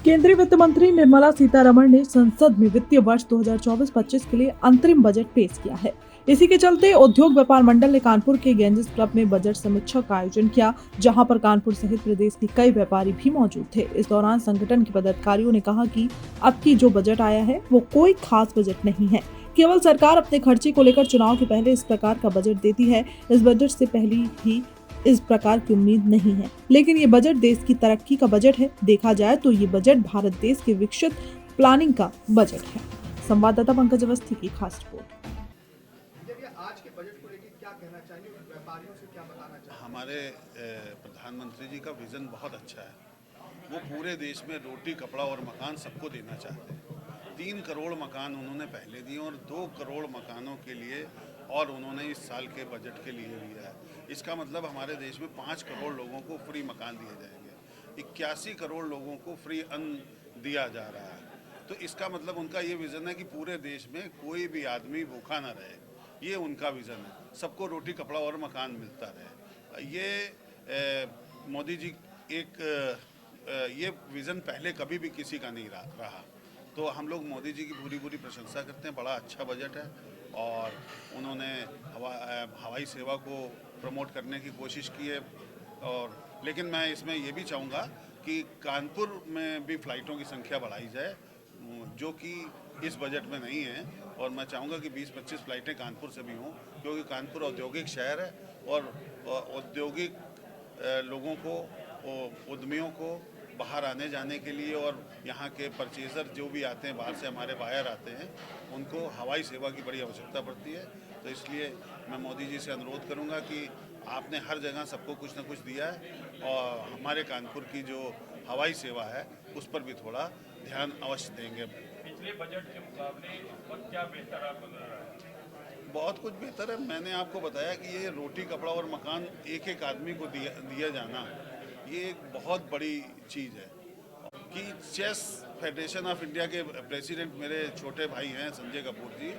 केंद्रीय वित्त मंत्री निर्मला सीतारमण ने संसद में वित्तीय वर्ष 2024-25 के लिए अंतरिम बजट पेश किया है। इसी के चलते उद्योग व्यापार मंडल ने कानपुर के गेंजेस क्लब में बजट समीक्षा का आयोजन किया, जहां पर कानपुर सहित प्रदेश के कई व्यापारी भी मौजूद थे। इस दौरान संगठन के पदाधिकारियों ने कहा कि अब की जो बजट आया है वो कोई खास बजट नहीं है, केवल सरकार अपने खर्चे को लेकर चुनाव के पहले इस प्रकार का बजट देती है। इस बजट से पहले भी इस प्रकार की उम्मीद नहीं है, लेकिन ये बजट देश की तरक्की का बजट है। देखा जाए तो ये बजट भारत देश के विकसित प्लानिंग का बजट है। संवाददाता पंकज अवस्थी की खास रिपोर्ट। आज के बजट को लेकर क्या कहना चाहिए, व्यापारियों से क्या बताना चाहिए? हमारे प्रधानमंत्री जी का विजन बहुत अच्छा है। वो पूरे देश में रोटी, कपड़ा और मकान सबको देना चाहते हैं। 3 करोड़ मकान उन्होंने पहले दिए और 2 करोड़ मकानों के लिए और उन्होंने इस साल के बजट के लिए दिया है। इसका मतलब हमारे देश में 5 करोड़ लोगों को फ्री मकान दिए जाएंगे, 81 करोड़ लोगों को फ्री अन्न दिया जा रहा है। तो इसका मतलब उनका ये विज़न है कि पूरे देश में कोई भी आदमी भूखा ना रहे। ये उनका विज़न है, सबको रोटी, कपड़ा और मकान मिलता रहे। ये मोदी जी ये विज़न पहले कभी भी किसी का नहीं रहा। तो हम लोग मोदी जी की पूरी प्रशंसा करते हैं। बड़ा अच्छा बजट है और उन्होंने हवाई सेवा को प्रमोट करने की कोशिश की है। और लेकिन मैं इसमें ये भी चाहूँगा कि कानपुर में भी फ़्लाइटों की संख्या बढ़ाई जाए, जो कि इस बजट में नहीं है। और मैं चाहूँगा कि 20-25 फ़्लाइटें कानपुर से भी हों, क्योंकि कानपुर औद्योगिक शहर है और औद्योगिक लोगों को, उद्यमियों को बाहर आने जाने के लिए और यहाँ के परचेज़र जो भी आते हैं बाहर से, हमारे बायर आते हैं, उनको हवाई सेवा की बड़ी आवश्यकता पड़ती है। तो इसलिए मैं मोदी जी से अनुरोध करूँगा कि आपने हर जगह सबको कुछ न कुछ दिया है और हमारे कानपुर की जो हवाई सेवा है उस पर भी थोड़ा ध्यान अवश्य देंगे। पिछले बजट के मुकाबले और क्या बेहतर आपको नजर आया? बहुत कुछ बेहतर है। मैंने आपको बताया कि ये रोटी, कपड़ा और मकान एक आदमी को दिया जाना, ये एक बहुत बड़ी चीज़ है। कि चेस फेडरेशन ऑफ इंडिया के प्रेसिडेंट मेरे छोटे भाई हैं संजय कपूर जी,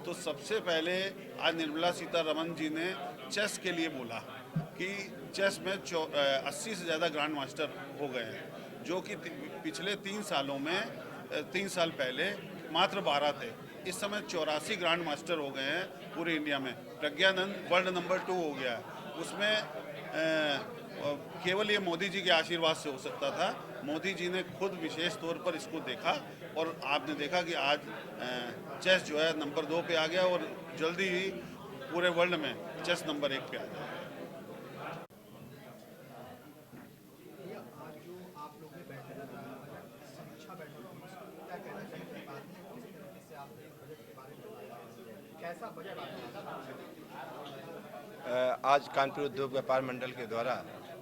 तो सबसे पहले आज निर्मला सीतारमण जी ने चेस के लिए बोला कि चेस में 80 से ज़्यादा ग्रैंड मास्टर हो गए हैं, जो कि पिछले 3 सालों में 3 साल पहले मात्र 12 थे। इस समय 84 ग्रैंड मास्टर हो गए हैं पूरे इंडिया में। प्रज्ञानंद वर्ल्ड नंबर 2 हो गया है। उसमें केवल ये मोदी जी के आशीर्वाद से हो सकता था। मोदी जी ने खुद विशेष तौर पर इसको देखा और आपने देखा कि आज चेस जो है नंबर 2 पे आ गया और जल्दी ही पूरे वर्ल्ड में चेस नंबर 1 पे आ जाएगा। आज जो आप लोग ने बैठक समीक्षा बैठक की, क्या कहना चाहिए बाद में, किस तरीके से आपने बजट के बारे में बताया, कैसा बजट आज कानपुर उद्योग व्यापार मंडल के द्वारा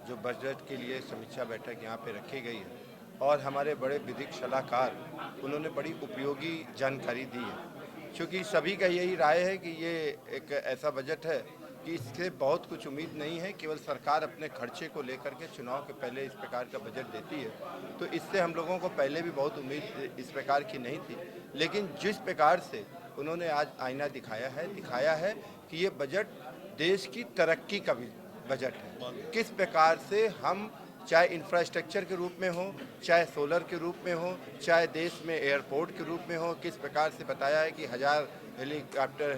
जो बजट के लिए समीक्षा बैठक यहाँ पे रखी गई है और हमारे बड़े विधिक सलाहकार उन्होंने बड़ी उपयोगी जानकारी दी है। क्योंकि सभी का यही राय है कि ये एक ऐसा बजट है कि इससे बहुत कुछ उम्मीद नहीं है, केवल सरकार अपने खर्चे को लेकर के चुनाव के पहले इस प्रकार का बजट देती है। तो इससे हम लोगों को पहले भी बहुत उम्मीद इस प्रकार की नहीं थी, लेकिन जिस प्रकार से उन्होंने आज आईना दिखाया है कि ये बजट देश की तरक्की का बजट है। किस प्रकार से हम चाहे इंफ्रास्ट्रक्चर के रूप में हो, चाहे सोलर के रूप में हो, चाहे देश में एयरपोर्ट के रूप में हो, किस प्रकार से बताया है कि 1000 हेलीकॉप्टर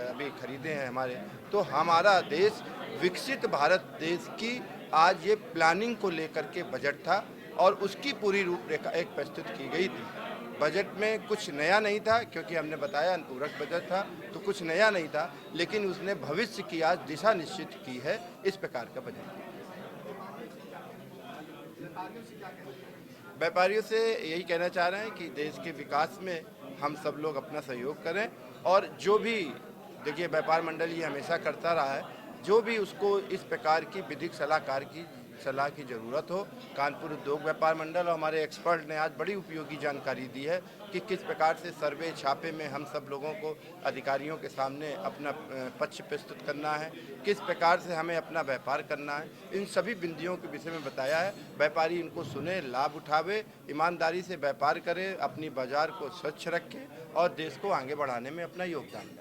अभी खरीदे हैं हमारे। तो हमारा देश विकसित भारत देश की आज ये प्लानिंग को लेकर के बजट था और उसकी पूरी रूपरेखा एक प्रस्तुत की गई थी। बजट में कुछ नया नहीं था, क्योंकि हमने बताया अनुपूरक बजट था तो कुछ नया नहीं था, लेकिन उसने भविष्य की आज दिशा निश्चित की है। इस प्रकार का बजट व्यापारियों से यही कहना चाह रहे हैं कि देश के विकास में हम सब लोग अपना सहयोग करें और जो भी, देखिए व्यापार मंडल ये हमेशा करता रहा है, जो भी उसको इस प्रकार की विधिक सलाहकार की सलाह की ज़रूरत हो, कानपुर उद्योग व्यापार मंडल और हमारे एक्सपर्ट ने आज बड़ी उपयोगी जानकारी दी है कि किस प्रकार से सर्वे छापे में हम सब लोगों को अधिकारियों के सामने अपना पक्ष प्रस्तुत करना है, किस प्रकार से हमें अपना व्यापार करना है, इन सभी बिंदियों के विषय में बताया है। व्यापारी इनको सुने, लाभ उठावे, ईमानदारी से व्यापार करे, अपनी बाजार को स्वच्छ रखे और देश को आगे बढ़ाने में अपना योगदान दें।